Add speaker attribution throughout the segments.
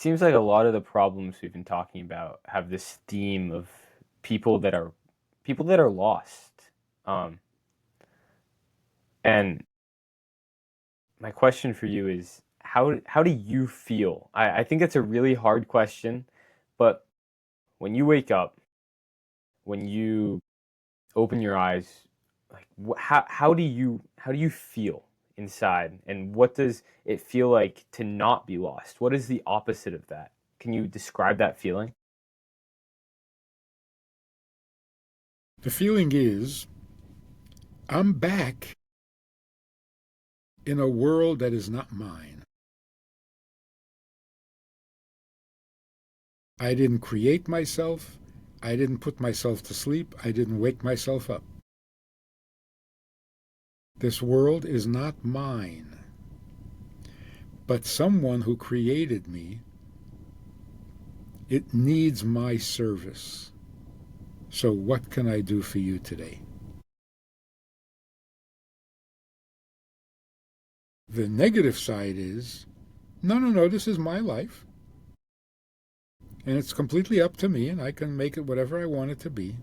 Speaker 1: Seems like a lot of the problems we've been talking about have this theme of people that are people that are lost. Um, and my question for you is how do you feel? I think it's a really hard question, but when you wake up, when you open your eyes, like how do you feel inside, and what does it feel like to not be lost? What is the opposite of that? Can you describe that feeling?
Speaker 2: The feeling is I'm back in a world that is not mine. I didn't create myself. I didn't put myself to sleep. I didn't wake myself up. This world is not mine, but someone who created me, it needs my service. So what can I do for you today? The negative side is, no, this is my life. And it's completely up to me, and I can make it whatever I want it to be.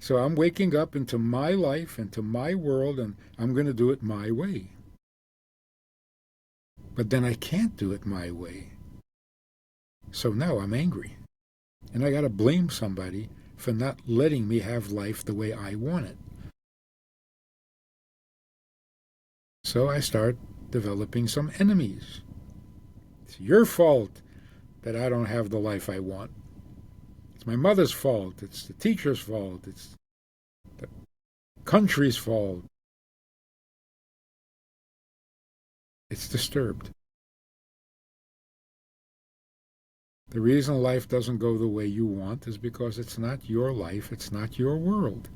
Speaker 2: So I'm waking up into my life, into my world, and I'm going to do it my way. But then I can't do it my way. So now I'm angry. And I got to blame somebody for not letting me have life the way I want it. So I start developing some enemies. It's your fault that I don't have the life I want. It's my mother's fault. It's the teacher's fault. It's the country's fault. It's disturbed. The reason life doesn't go the way you want is because it's not your life, it's not your world.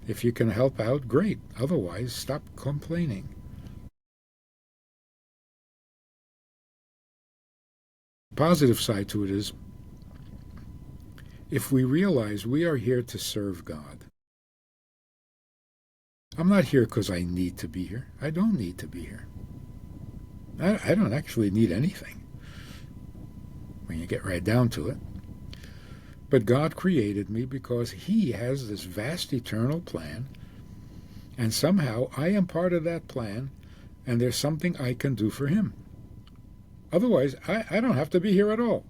Speaker 2: If you can help out, great. Otherwise, stop complaining. The positive side to it is, if we realize we are here to serve God, I'm not here because I need to be here. I don't need to be here. I don't actually need anything when you get right down to it. But God created me because He has this vast eternal plan, and somehow I am part of that plan, and there's something I can do for Him. Otherwise, I don't have to be here at all.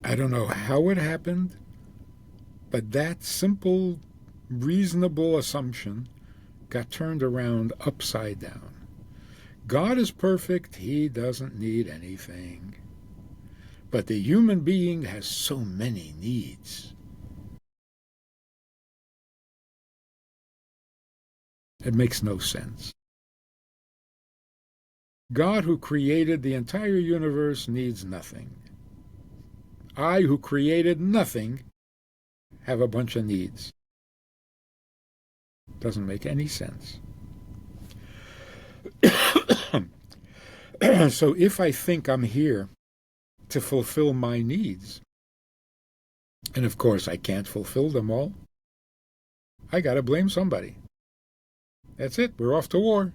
Speaker 2: I don't know how it happened, but that simple, reasonable assumption got turned around upside down. God is perfect. He doesn't need anything. But the human being has so many needs. It makes no sense. God, who created the entire universe, needs nothing. I, who created nothing, have a bunch of needs. Doesn't make any sense. So if I think I'm here to fulfill my needs, and of course I can't fulfill them all, I got to blame somebody. That's it. We're off to war.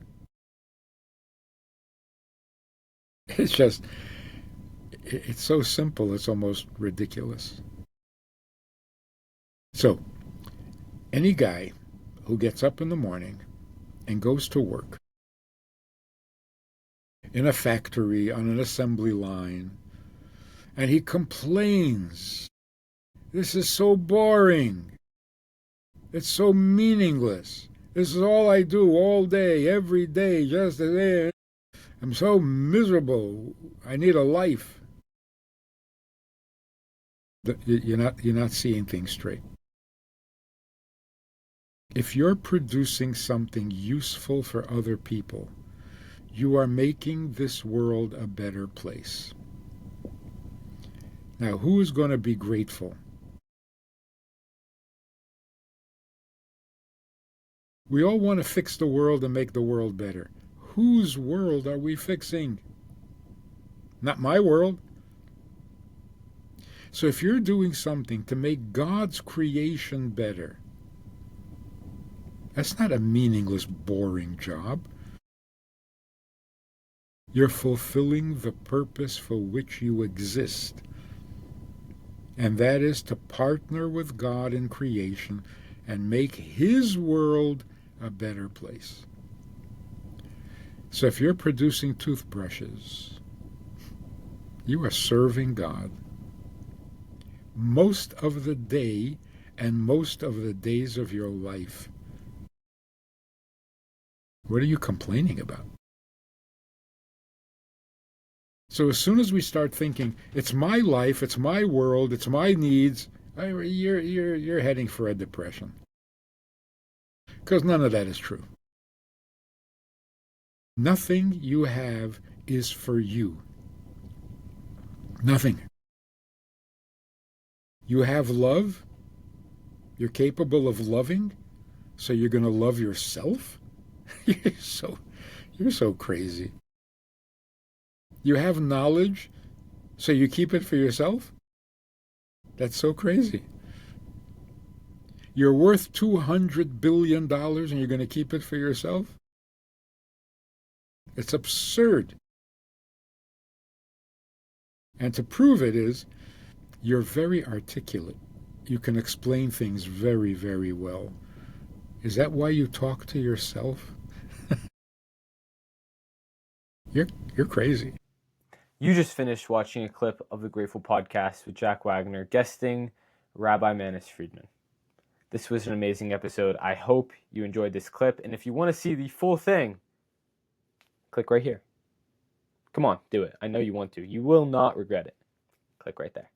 Speaker 2: It's just, it's so simple, it's almost ridiculous. So, any guy who gets up in the morning and goes to work in a factory on an assembly line, and he complains, this is so boring, it's so meaningless, this is all I do all day, every day, just there. I'm so miserable, I need a life. You're not seeing things straight. If you're producing something useful for other people, you are making this world a better place. Now, who is going to be grateful? We all want to fix the world and make the world better. Whose world are we fixing? Not my world. So if you're doing something to make God's creation better, That's not a meaningless, boring job. You're fulfilling the purpose for which you exist, and that is to partner with God in creation and make His world a better place. So if you're producing toothbrushes, you are serving God most of the day and most of the days of your life. What are you complaining about? So as soon as we start thinking, it's my life, it's my world, it's my needs, you're heading for a depression. Because none of that is true. Nothing you have is for you. Nothing. You have love. You're capable of loving. So you're going to love yourself? You're so crazy. You have knowledge, so you keep it for yourself? That's so crazy. You're worth $200 billion and you're going to keep it for yourself? It's absurd. And to prove it is, you're very articulate. You can explain things very, very well. Is that why you talk to yourself? You're crazy.
Speaker 1: You just finished watching a clip of the Grateful Podcast with Jack Wagoner guesting Rabbi Manis Friedman. This was an amazing episode. I hope you enjoyed this clip. And if you want to see the full thing, click right here. Come on, do it. I know you want to. You will not regret it. Click right there.